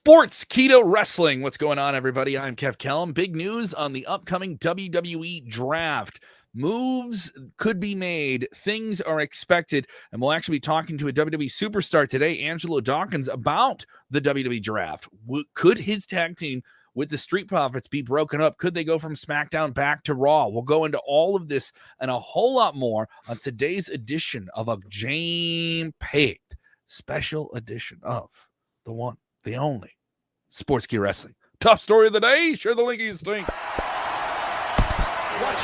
Sportskeeda Wrestling. What's going on, everybody? I'm Kev Kellum. Big news on the upcoming WWE Draft. Moves could be made. Things are expected. And we'll actually be talking to a WWE Superstar today, Angelo Dawkins, about the WWE Draft. Could his tag team with the Street Profits be broken up? Could they go from SmackDown back to Raw? We'll go into all of this and a whole lot more on today's edition of a jam-packed special edition of the one, the only Sportskeeda Wrestling. Top story of the day. Share the link you think. Watch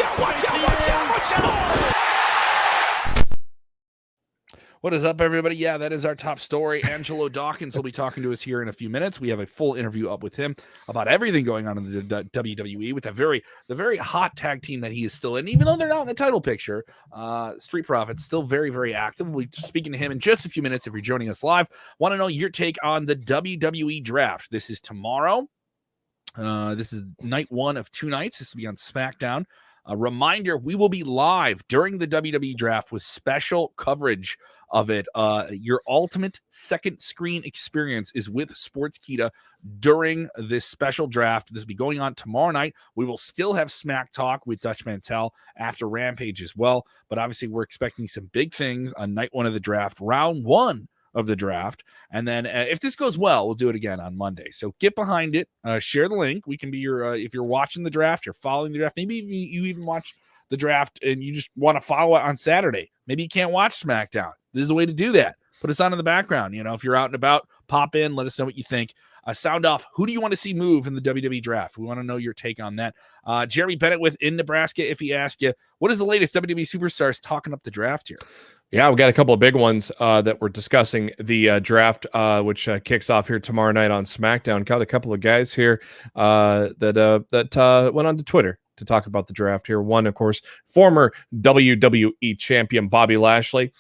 out, watch out, watch out, watch out. What is up, everybody? Yeah, that is our top story. Angelo Dawkins will be talking to us here in a few minutes. We have a full interview up with him about everything going on in the WWE with the very hot tag team that he is still in. Even though they're not in the title picture, Street Profits still very, very active. We'll be speaking to him in just a few minutes if you're joining us live. Want to know your take on the WWE Draft. This is tomorrow. This is night one of 2 nights. This will be on SmackDown. A reminder, we will be live during the WWE Draft with special coverage of it. Your ultimate second screen experience is with Sportskeeda during this special draft. This will be going on tomorrow night. We will still have Smack Talk with Dutch Mantel after Rampage as well. But obviously, we're expecting some big things on night one of the draft, round one of the draft. And then if this goes well, we'll do it again on Monday. So get behind it. Share the link. We can be your, if you're watching the draft, you're following the draft. Maybe you even watch the draft and you just want to follow it on Saturday. Maybe you can't watch SmackDown. This is a way to do that. Put us on in the background. You know, if you're out and about, pop in, let us know what you think. Sound off. Who do you want to see move in the WWE Draft? We want to know your take on that. Jeremy Bennett in Nebraska, if he asked you, what is the latest WWE Superstars talking up the draft here? Yeah, we've got a couple of big ones that we're discussing. The draft, which kicks off here tomorrow night on SmackDown. Got a couple of guys here that went on to Twitter to talk about the draft here. One, of course, former WWE champion Bobby Lashley.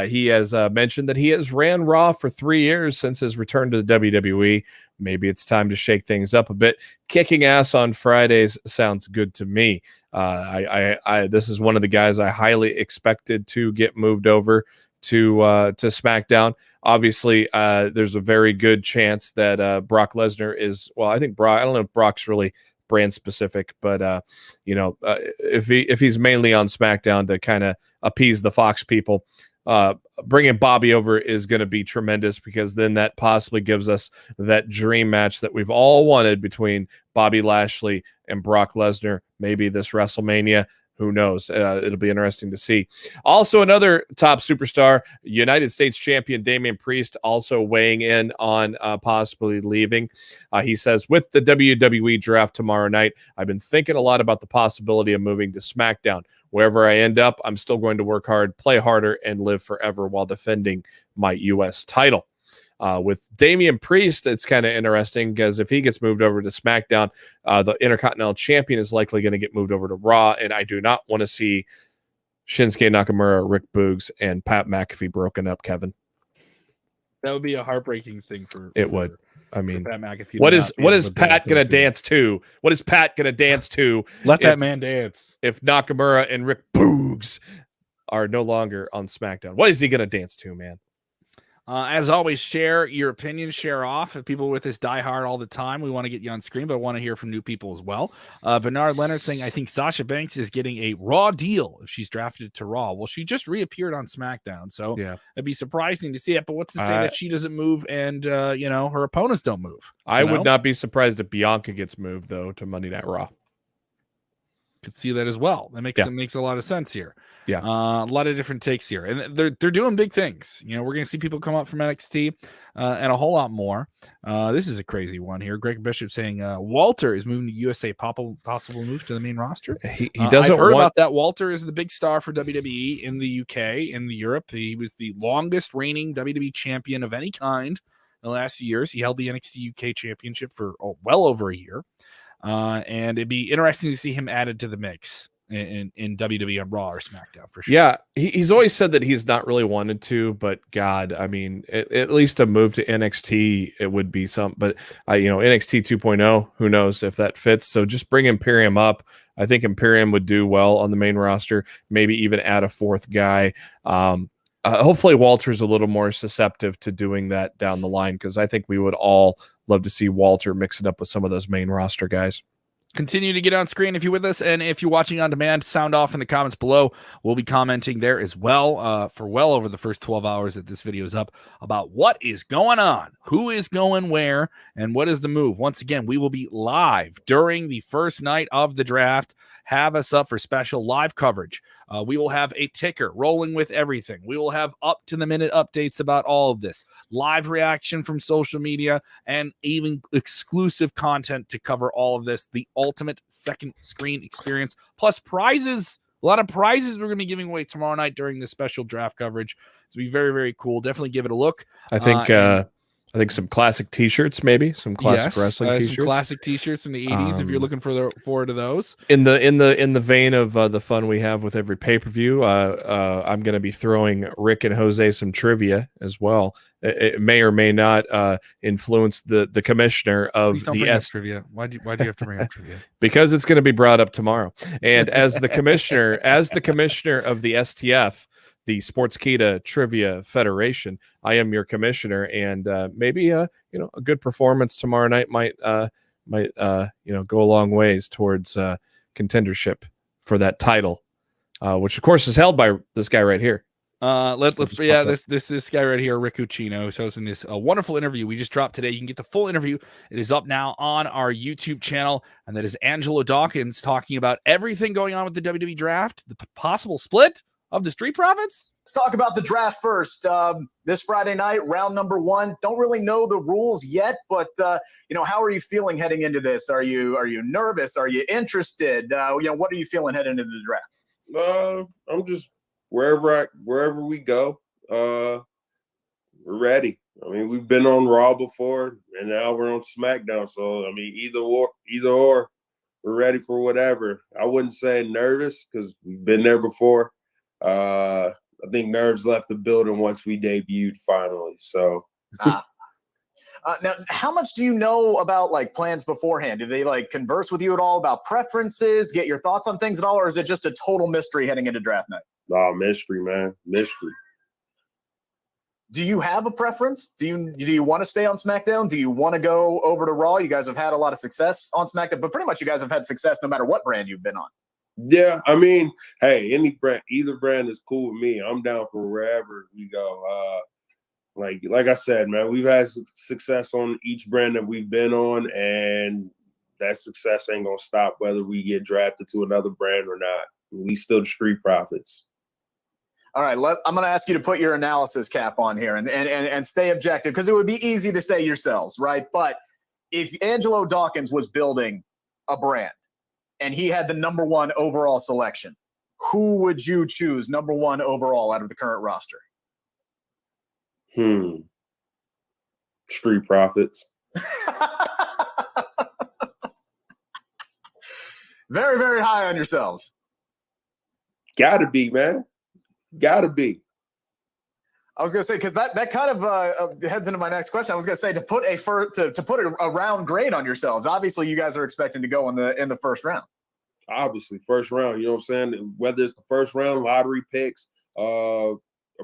He has mentioned that he has ran Raw for 3 years since his return to the WWE. Maybe it's time to shake things up a bit. Kicking ass on Fridays sounds good to me. This is one of the guys I highly expected to get moved over to SmackDown. Obviously, there's a very good chance that Brock Lesnar is. Well, I think Brock. I don't know if Brock's really brand specific, but if he's mainly on SmackDown to kind of appease the Fox people. Bringing Bobby over is going to be tremendous because then that possibly gives us that dream match that we've all wanted between Bobby Lashley and Brock Lesnar. Maybe this WrestleMania. Who knows? It'll be interesting to see. Also, another top superstar, United States champion Damian Priest, also weighing in on possibly leaving. He says, with the WWE Draft tomorrow night, I've been thinking a lot about the possibility of moving to SmackDown. Wherever I end up, I'm still going to work hard, play harder, and live forever while defending my U.S. title. With Damian Priest, it's kind of interesting because if he gets moved over to SmackDown, the Intercontinental Champion is likely going to get moved over to Raw, and I do not want to see Shinsuke Nakamura, Rick Boogs, and Pat McAfee broken up, Kevin. That would be a heartbreaking thing for it would. I mean, Pat McAfee. What is Pat going to dance to? What is Pat going to dance to? Let that man dance. If Nakamura and Rick Boogs are no longer on SmackDown, what is he going to dance to, man? As always, share your opinion, share off. If people with us die hard all the time, we want to get you on screen, but I want to hear from new people as well. Bernard Leonard saying, I think Sasha Banks is getting a Raw deal if she's drafted to Raw. Well, she just reappeared on SmackDown, so yeah, it'd be surprising to see it. But what's to say that she doesn't move and, her opponents don't move? I would not be surprised if Bianca gets moved, though, to Monday Night Raw. Could see that as well. That makes a lot of sense here. Yeah, a lot of different takes here, and they're doing big things. You know, we're going to see people come up from NXT and a whole lot more. This is a crazy one here. Greg Bishop saying Walter is moving to USA, possible move to the main roster. He doesn't. I've heard about that. Walter is the big star for WWE in the UK, in Europe. He was the longest reigning WWE champion of any kind in the last few years. He held the NXT UK championship for well over a year. And it'd be interesting to see him added to the mix in WWE on Raw or SmackDown for sure. Yeah, he's always said that he's not really wanted to, but God, I mean, at least a move to NXT, it would be something. But NXT 2.0, who knows if that fits? So just bring Imperium up. I think Imperium would do well on the main roster. Maybe even add a fourth guy. hopefully Walter's a little more susceptible to doing that down the line, because I think we would all love to see Walter mix it up with some of those main roster guys. Continue to get on screen if you're with us, and if you're watching on demand, sound off in the comments below. We'll be commenting there as well for well over the first 12 hours that this video is up about what is going on, who is going where, and what is the move. Once again, we will be live during the first night of the draft. Have us up for special live coverage. We will have a ticker rolling with everything. We will have up-to-the-minute updates about all of this, live reaction from social media, and even exclusive content to cover all of this. The ultimate second screen experience, plus prizes. A lot of prizes we're going to be giving away tomorrow night during this special draft coverage. It's going to be very, very cool. Definitely give it a look. I think some classic T-shirts, maybe some classic wrestling T-shirts, some classic T-shirts from the '80s. If you're looking forward to those, in the vein of the fun we have with every pay-per-view, I'm going to be throwing Rick and Jose some trivia as well. It may or may not influence the commissioner of the trivia. Why do you have to bring up trivia? Because it's going to be brought up tomorrow. And as the commissioner of the STF, the Sportskeeda Trivia Federation, I am your commissioner, and maybe a good performance tomorrow night might go a long ways towards contendership for that title, which of course is held by this guy right here. This guy right here, Rick Ucchino, is hosting this wonderful interview we just dropped today. You can get the full interview. It is up now on our YouTube channel, and that is Angelo Dawkins talking about everything going on with the WWE Draft, the possible split of the Street Profits. Let's talk about the draft first. This Friday night, round number 1. Don't really know the rules yet, but how are you feeling heading into this? Are you nervous? Are you interested? What are you feeling heading into the draft? I'm just wherever we go, we're ready. I mean, we've been on Raw before, and now we're on SmackDown. So I mean, either or, we're ready for whatever. I wouldn't say nervous because we've been there before. I think nerves left the building once we debuted finally. So now, how much do you know about plans beforehand? Do they converse with you at all about preferences, get your thoughts on things at all, or is it just a total mystery heading into draft night? Oh, mystery, man, mystery. Do you have a preference? Do you want to stay on SmackDown? Do you want to go over to Raw? You guys have had a lot of success on SmackDown, but pretty much you guys have had success no matter what brand you've been on. Yeah, I mean, hey, either brand is cool with me. I'm down for wherever we go. Like I said, man, we've had success on each brand that we've been on, and that success ain't gonna stop whether we get drafted to another brand or not. We still the Street Profits. All right, I'm going to ask you to put your analysis cap on here and stay objective, because it would be easy to say yourselves, right? But if Angelo Dawkins was building a brand and he had the number 1 overall selection, who would you choose number 1 overall out of the current roster? Street Profits. Very, very high on yourselves. Gotta be, man. Gotta be. I was gonna say, because that kind of heads into my next question. I was gonna say to put a round grade on yourselves. Obviously, you guys are expecting to go in the first round. Obviously, first round. You know what I'm saying? Whether it's the first round, lottery picks, a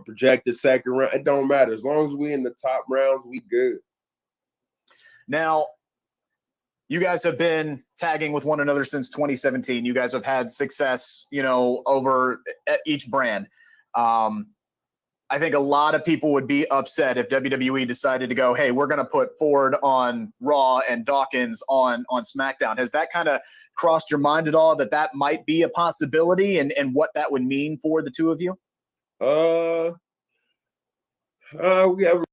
projected second round, it don't matter. As long as we in the top rounds, we good. Now, you guys have been tagging with one another since 2017. You guys have had success, over at each brand. I think a lot of people would be upset if WWE decided to go, hey, we're going to put Ford on Raw and Dawkins on SmackDown. Has that kind of crossed your mind at all, that might be a possibility, and what that would mean for the two of you? We have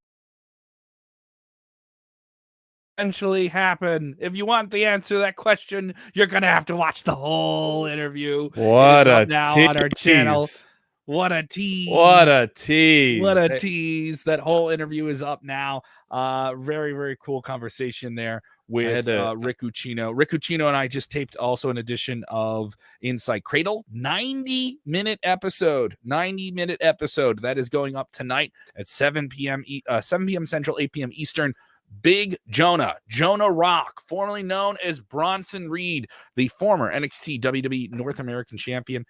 eventually happen. If you want the answer to that question, you're gonna have to watch the whole interview. What a now tease. On our channel. What a tease. What a tease. What a tease. That whole interview is up now. Very, very cool conversation there with Rick Ucchino. Rick Ucchino and I just taped also an edition of Inside Cradle, 90-minute episode. That is going up tonight at 7 p.m. Central, 8 p.m. Eastern. Big Jonah Rock, formerly known as Bronson Reed, the former NXT WWE North American champion.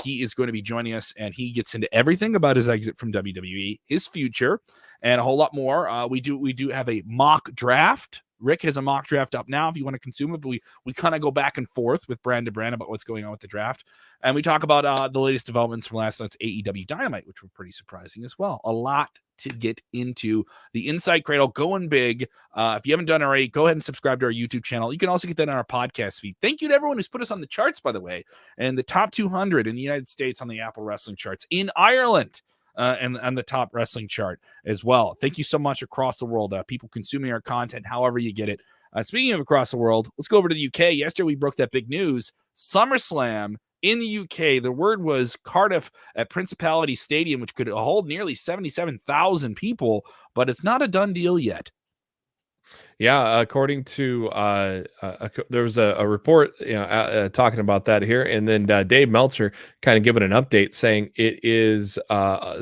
He is going to be joining us, and he gets into everything about his exit from WWE, his future, and a whole lot more. We do have a mock draft. Rick has a mock draft up now if you want to consume it, but we kind of go back and forth with brand to brand about what's going on with the draft. And we talk about the latest developments from last night's AEW Dynamite, which were pretty surprising as well. A lot to get into. The Inside Cradle going big. If you haven't done it already, go ahead and subscribe to our YouTube channel. You can also get that on our podcast feed. Thank you to everyone who's put us on the charts, by the way, and the top 200 in the United States on the Apple Wrestling charts, in Ireland, and the top wrestling chart as well. Thank you so much across the world. People consuming our content, however you get it. Speaking of across the world, let's go over to the UK. Yesterday, we broke that big news. SummerSlam in the UK. The word was Cardiff at Principality Stadium, which could hold nearly 77,000 people, but it's not a done deal yet. Yeah, according to there was a report, talking about that here, and then Dave Meltzer kind of giving an update saying it is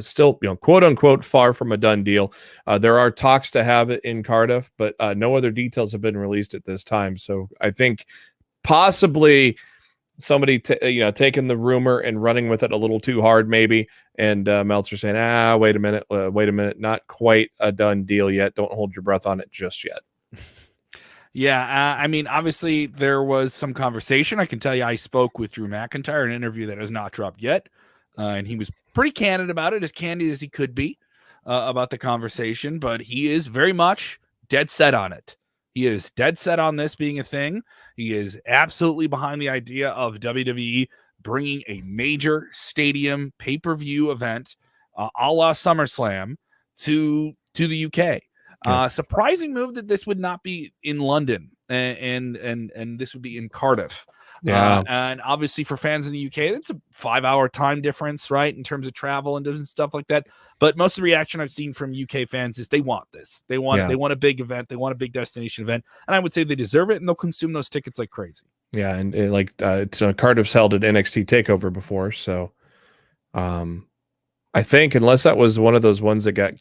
still, quote unquote, far from a done deal. There are talks to have it in Cardiff, but no other details have been released at this time. So I think possibly somebody taking the rumor and running with it a little too hard, maybe. And Meltzer saying, wait a minute, not quite a done deal yet. Don't hold your breath on it just yet. Yeah, I mean, obviously there was some conversation. I can tell you I spoke with Drew McIntyre, an interview that has not dropped yet, and he was pretty candid about it, as candid as he could be about the conversation, but he is very much dead set on it. He is dead set on this being a thing. He is absolutely behind the idea of WWE bringing a major stadium pay-per-view event a la SummerSlam to the UK. Surprising move that this would not be in London and this would be in Cardiff. Yeah. And obviously for fans in the UK, it's a 5-hour time difference, right, in terms of travel and stuff like that. But most of the reaction I've seen from UK fans is they want this. They want a big event. They want a big destination event. And I would say they deserve it, and they'll consume those tickets like crazy. Yeah, and Cardiff's held at NXT TakeOver before, so I think unless that was one of those ones that got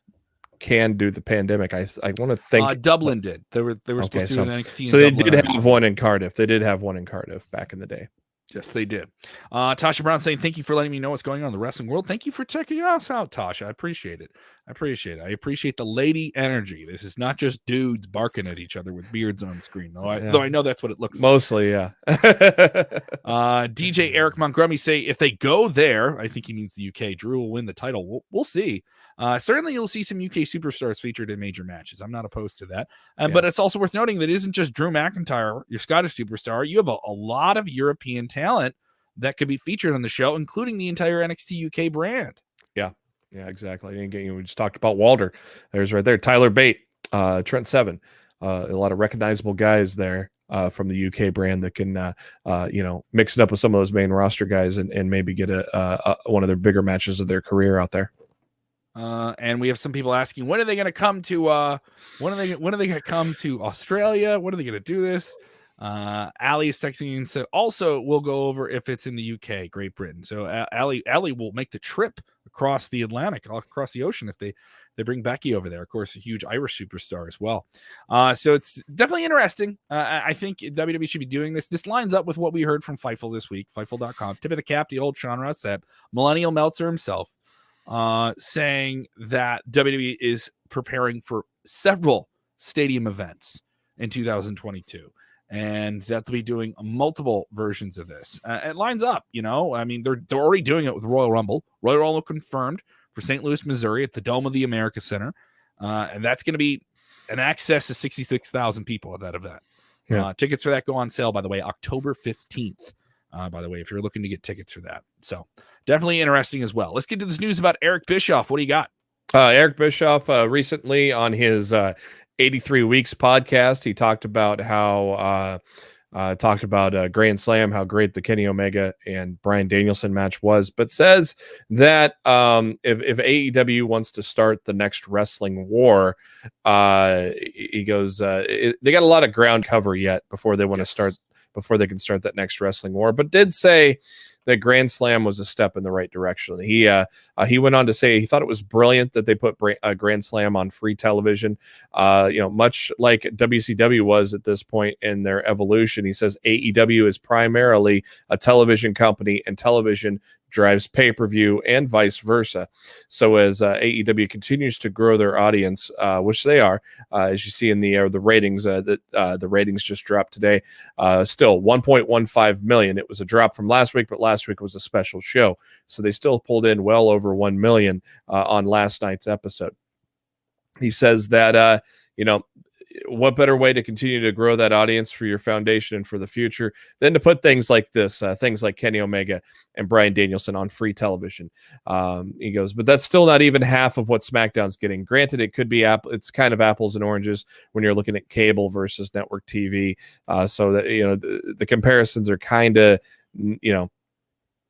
canned due to the pandemic, I want to think Dublin did. They were supposed to do an NXT. So they did have one in Cardiff. They did have one in Cardiff back in the day. Yes, they did. Tasha Brown saying, thank you for letting me know what's going on in the wrestling world. Thank you for checking us out, Tasha. I appreciate it. I appreciate the lady energy. This is not just dudes barking at each other with beards on screen, though I know that's what it looks mostly like. DJ Eric Montgomery say, if they go there, I think he means the UK, Drew will win the title. We'll see. Certainly you'll see some UK superstars featured in major matches. I'm not opposed to that. But it's also worth noting that it isn't just Drew McIntyre, your Scottish superstar. You have a lot of European talent that could be featured on the show, including the entire NXT UK brand. Yeah, exactly. And we just talked about Walter. There's right there. Tyler Bate, Trent Seven. A lot of recognizable guys there from the UK brand that can, mix it up with some of those main roster guys and maybe get one of their bigger matches of their career out there. And we have some people asking, when are they going to come to? When are they going to come to Australia? When are they going to do this? Ali is texting and said, also we'll go over if it's in the UK, Great Britain. So Ali will make the trip across the Atlantic, across the ocean if they bring Becky over there. Of course, a huge Irish superstar as well. So it's definitely interesting. I think WWE should be doing this. This lines up with what we heard from Fightful this week. Fightful.com. Tip of the cap, the old Sean Ross Sapp, Millennial Meltzer himself, saying that WWE is preparing for several stadium events in 2022. And that they'll be doing multiple versions of this. It lines up, I mean, they're already doing it with Royal Rumble. Royal Rumble confirmed for St. Louis, Missouri at the Dome of the America Center. And that's going to be an access to 66,000 people at that event. Yeah. Tickets for that go on sale, by the way, October 15th, by the way, if you're looking to get tickets for that. So definitely interesting as well. Let's get to this news about Eric Bischoff. What do you got? Eric Bischoff recently on his 83 Weeks podcast, he talked about how Grand Slam, how great the Kenny Omega and Bryan Danielson match was, but says that if AEW wants to start the next wrestling war, he goes, they got a lot of ground cover yet before they want to start, before they can start that next wrestling war, but did say that Grand Slam was a step in the right direction. He went on to say he thought it was brilliant that they put Grand Slam on free television. Much like WCW was at this point in their evolution. He says AEW is primarily a television company, and television drives pay-per-view and vice versa. So as AEW continues to grow their audience, which they are, as you see in the ratings, the ratings just dropped today, still 1.15 million. It was a drop from last week, but last week was a special show. So they still pulled in well over 1 million on last night's episode. He says that, what better way to continue to grow that audience for your foundation and for the future than to put things like this, things like Kenny Omega and Bryan Danielson on free television. He goes, but that's still not even half of what SmackDown's getting. Granted, it could be it's kind of apples and oranges when you're looking at cable versus network TV. So that, the comparisons are kind of,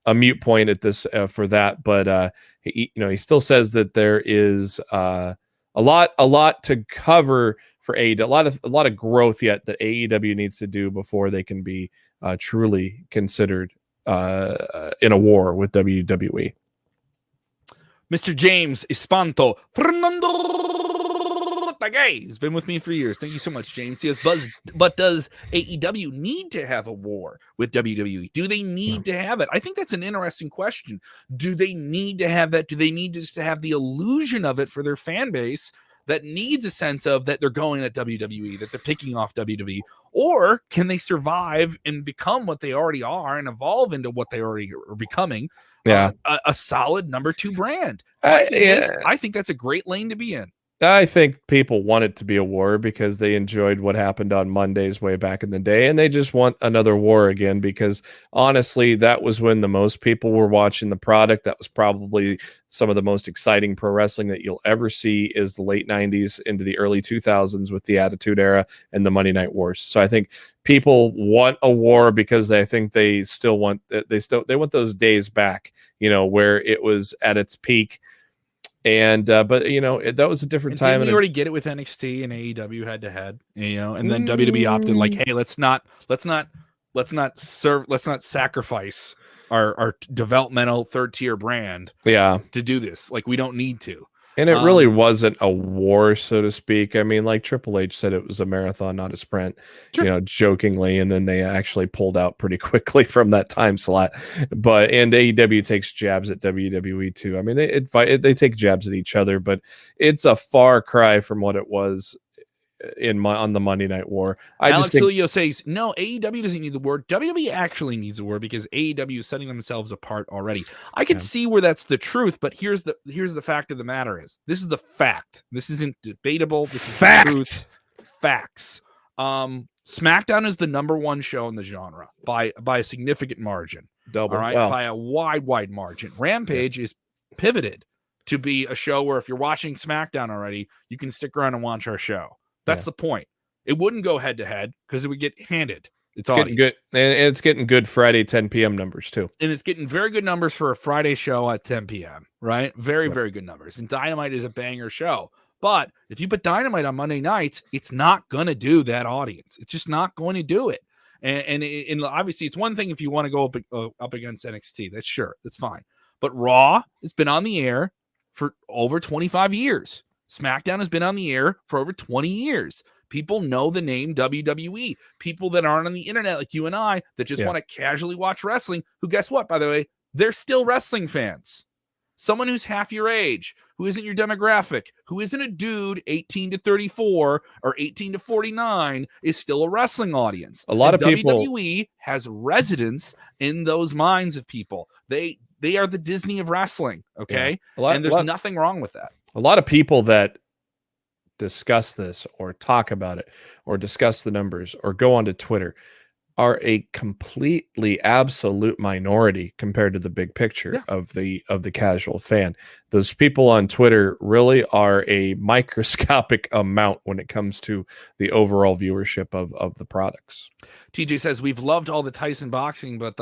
a mute point at this for that. But he still says that there is a lot to cover for AEW, a lot of growth yet that AEW needs to do before they can be truly considered in a war with WWE. Mr. James Espanto has been with me for years. Thank you so much, James. He says, but does AEW need to have a war with WWE? Do they need to have it? I think that's an interesting question. Do they need to have that? Do they need just to have the illusion of it for their fan base that needs a sense of that they're going at WWE, that they're picking off WWE? Or can they survive and become what they already are and evolve into what they already are becoming? Yeah, a solid number 2 brand. I think that's a great lane to be in. I think people want it to be a war because they enjoyed what happened on Mondays way back in the day, and they just want another war again because honestly, that was when the most people were watching the product. That was probably some of the most exciting pro wrestling that you'll ever see is the late 90s into the early 2000s with the Attitude Era and the Monday Night Wars. So I think people want a war because they think they want those days back, where it was at its peak. And but that was a different time. Didn't you already get it with NXT and AEW head to head, and then WWE opted like, hey, let's not sacrifice our developmental 3rd-tier brand, to do this. Like, we don't need to. And it really wasn't a war, so to speak. I mean, like Triple H said, it was a marathon, not a sprint, jokingly. And then they actually pulled out pretty quickly from that time slot. And AEW takes jabs at WWE too. I mean, they take jabs at each other, but it's a far cry from what it was on the Monday Night War. Alex Silio says, no, AEW doesn't need the war. WWE actually needs the war because AEW is setting themselves apart already. I could see where that's the truth, but here's the fact of the matter is, this is the fact. This isn't debatable. This is fact. The truth. Facts. SmackDown is the number 1 show in the genre by a significant margin. Double, all right, by a wide margin. Rampage is pivoted to be a show where if you're watching SmackDown already, you can stick around and watch our show. That's the point. It wouldn't go head to head because it would get handed. It's getting good, and it's getting good Friday 10 p.m. numbers too. And it's getting very good numbers for a Friday show at 10 p.m. Right? Very good numbers. And Dynamite is a banger show. But if you put Dynamite on Monday nights, it's not going to do that audience. It's just not going to do it. And obviously, it's one thing if you want to go up against NXT. That's fine. But Raw has been on the air for over 25 years. SmackDown has been on the air for over 20 years. People know the name WWE. People that aren't on the internet like you and I that just want to casually watch wrestling, who, guess what, by the way, they're still wrestling fans. Someone who's half your age, who isn't your demographic, who isn't a dude 18 to 34 or 18 to 49 is still a wrestling audience. A lot of people. WWE has residence in those minds of people. They are the Disney of wrestling, okay? Yeah. And there's nothing wrong with that. A lot of people that discuss this or talk about it or discuss the numbers or go onto Twitter are a completely absolute minority compared to the big picture of the casual fan. Those people on Twitter really are a microscopic amount when it comes to the overall viewership of the products. TJ says, we've loved all the Tyson boxing, but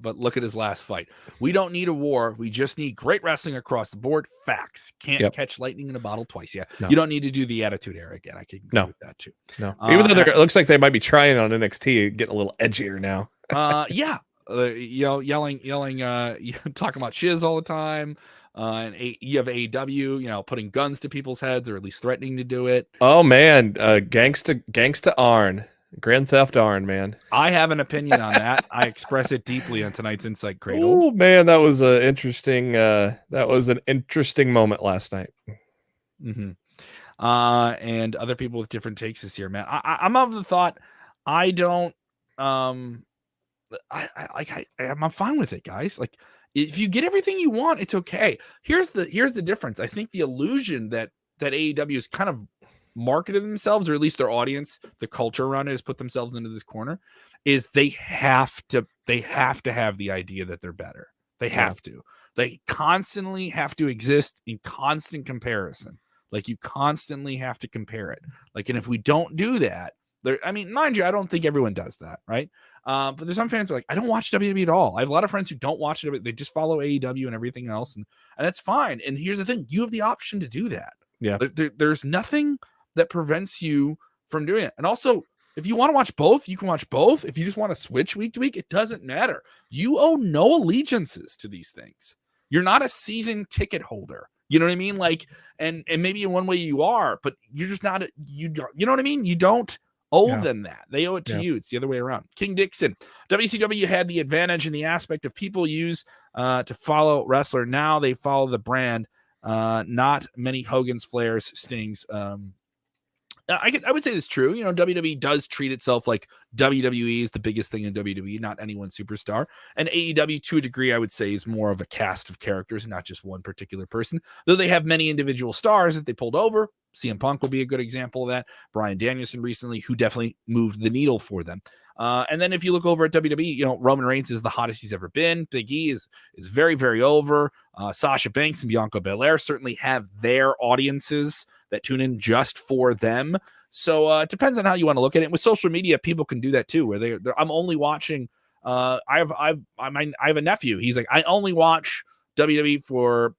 look at his last fight. We don't need a war. We just need great wrestling across the board. Facts. Can't catch lightning in a bottle twice. Yeah. No. You don't need to do the Attitude Era again. I can agree with that too. No. Even though it looks like they might be trying on NXT, getting a little edgier now. Yeah. yelling, talking about shiz all the time. And you have AEW, putting guns to people's heads, or at least threatening to do it. Oh man, gangsta Arn, Grand Theft Arn, man. I have an opinion on that. I express it deeply on tonight's Inside Cradle. Oh man, that was an interesting moment last night. Mm-hmm. And other people with different takes this year, man. I'm of the thought I don't. I'm fine with it, guys. Like, if you get everything you want, it's okay. Here's the difference. I think the illusion that AEW has kind of marketed themselves, or at least their audience, the culture around it, has put themselves into this corner, is they have to have the idea that they're better. They have to. They constantly have to exist in constant comparison. Like, you constantly have to compare it. Like, and if we don't do that, mind you, I don't think everyone does that, right? But there's some fans who are like, I don't watch WWE at all. I have a lot of friends who don't watch it. They just follow AEW and everything else, and that's fine. And here's the thing: you have the option to do that. Yeah, there's nothing that prevents you from doing it. And also, if you want to watch both, you can watch both. If you just want to switch week to week, it doesn't matter. You owe no allegiances to these things. You're not a season ticket holder. You know what I mean? Like, and maybe in one way you are, but you're just not. You know what I mean? You don't owe them that. They owe it to you. It's the other way around. King Dixon, WCW had the advantage in the aspect of people use to follow wrestler. Now they follow the brand. Not many Hogan's, Flairs, Stings. I would say it's true. WWE does treat itself like WWE is the biggest thing in WWE, not any one superstar. And AEW, to a degree, I would say, is more of a cast of characters, not just one particular person. Though they have many individual stars that they pulled over. CM Punk will be a good example of that. Bryan Danielson recently, who definitely moved the needle for them. And then if you look over at WWE, Roman Reigns is the hottest he's ever been. Big E is very, very over. Sasha Banks and Bianca Belair certainly have their audiences that tune in just for them. So it depends on how you want to look at it. And with social media, people can do that too, where I'm only watching. I have a nephew. He's like, I only watch WWE for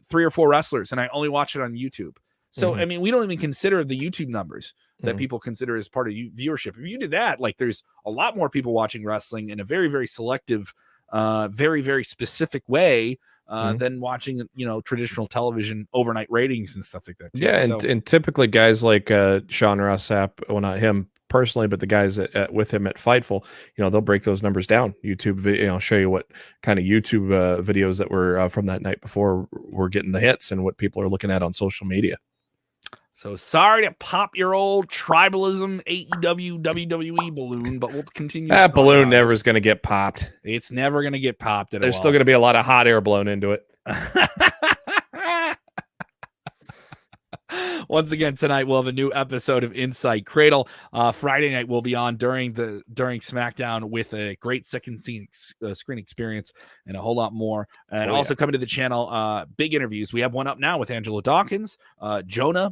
3 or 4 wrestlers, and I only watch it on YouTube. So, I mean, we don't even consider the YouTube numbers that people consider as part of viewership. If you did that, like, there's a lot more people watching wrestling in a very, very selective, very, very specific way than watching, traditional television overnight ratings and stuff like that too. Yeah, and typically guys like Sean Ross Sapp, well, not him personally, but the guys with him at Fightful, they'll break those numbers down. YouTube video, show you what kind of YouTube videos that were from that night before were getting the hits and what people are looking at on social media. So sorry to pop your old tribalism AEW WWE balloon, but we'll continue. That balloon never is going to get popped. It's never going to get popped at all. There's still going to be a lot of hot air blown into it. Once again, tonight we'll have a new episode of Inside Cradle. Friday night we'll be on during SmackDown with a great second screen experience and a whole lot more. And also coming to the channel, big interviews. We have one up now with Angelo Dawkins,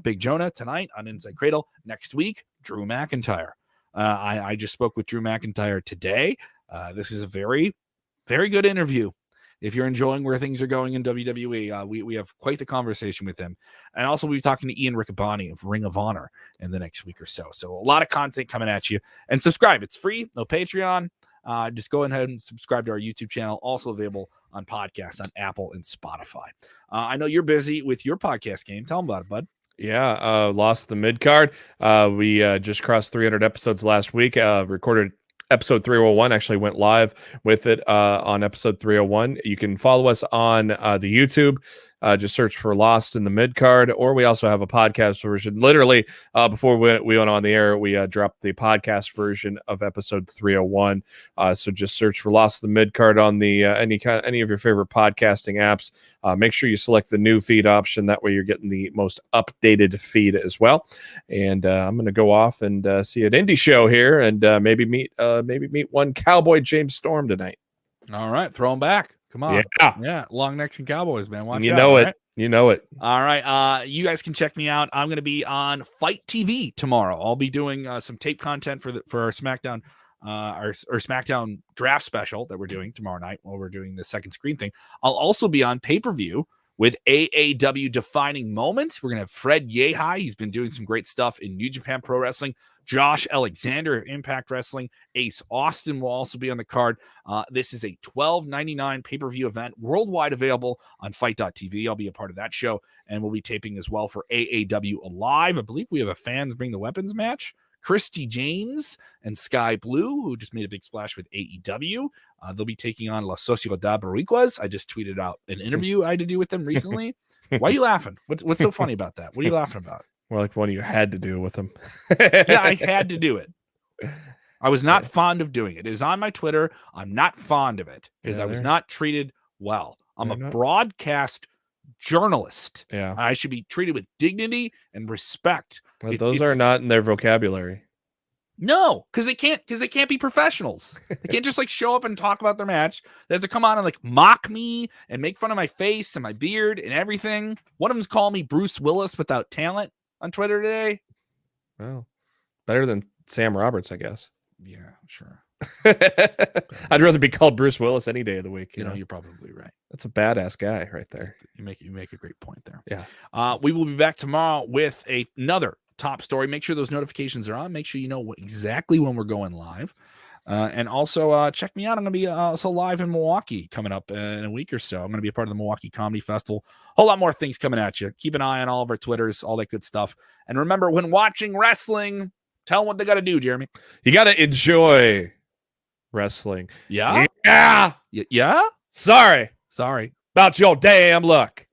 Big Jonah tonight on Inside Cradle. Next week, Drew McIntyre. I just spoke with Drew McIntyre today. This is a very, very good interview. If you're enjoying where things are going in WWE, we have quite the conversation with him. And also we'll be talking to Ian Riccaboni of Ring of Honor in the next week or so. So a lot of content coming at you. And subscribe. It's free. No Patreon. Just go ahead and subscribe to our YouTube channel. Also available on podcasts on Apple and Spotify. I know you're busy with your podcast game. Tell them about it, bud. Yeah, lost the mid-card. We just crossed 300 episodes last week. Recorded episode 301, actually went live with it on episode 301. You can follow us on the YouTube. Just search for Lost in the Mid-Card, or we also have a podcast version. Literally, before we went on the air, we dropped the podcast version of episode 301. So just search for Lost in the Mid-Card on the any of your favorite podcasting apps. Make sure you select the new feed option. That way you're getting the most updated feed as well. And I'm going to go off and see an indie show here and maybe meet one Cowboy James Storm tonight. All right, throw him back. Come on. Yeah. Long necks and Cowboys, man. Watch out. Right? You know it. All right. You guys can check me out. I'm going to be on Fight TV tomorrow. I'll be doing some tape content for our SmackDown, our SmackDown draft special that we're doing tomorrow night while we're doing the second screen thing. I'll also be on pay-per-view with AAW Defining Moment. We're going to have Fred Yehai. He's been doing some great stuff in New Japan Pro Wrestling. Josh Alexander, Impact Wrestling. Ace Austin will also be on the card. This is a $12.99 pay-per-view event, worldwide available on Fight.tv. I'll be a part of that show, and we'll be taping as well for AAW Alive. I believe we have a Fans Bring the Weapons match. Christy James and Sky Blue, who just made a big splash with AEW. They'll be taking on La Sociedad Boricuas. I just tweeted out an interview I had to do with them recently. Why are you laughing? What's so funny about that? What are you laughing about? More like one you had to do with them. Yeah, I had to do it. I was not fond of doing it. It is on my Twitter. I'm not fond of it because I was not treated well. I'm a broadcast journalist. Yeah. I should be treated with dignity and respect. Those are not in their vocabulary. No, because they can't be professionals. They can't just like show up and talk about their match. They have to come on and like mock me and make fun of my face and my beard and everything. One of them's called me Bruce Willis without talent on Twitter today. Well, better than Sam Roberts, I guess. Yeah, sure. I'd rather be called Bruce Willis any day of the week. You know, you're probably right. That's a badass guy right there. You make a great point there. Yeah. We will be back tomorrow with another top story. Make sure those notifications are on. Make sure you know exactly when we're going live. And also check me out. I'm going to be also live in Milwaukee coming up in a week or so. I'm going to be a part of the Milwaukee Comedy Festival. A whole lot more things coming at you. Keep an eye on all of our Twitters, all that good stuff. And remember, when watching wrestling, tell them what they got to do, Jeremy. You got to enjoy wrestling. Yeah? Yeah. Yeah? Sorry Sorry. about your damn luck.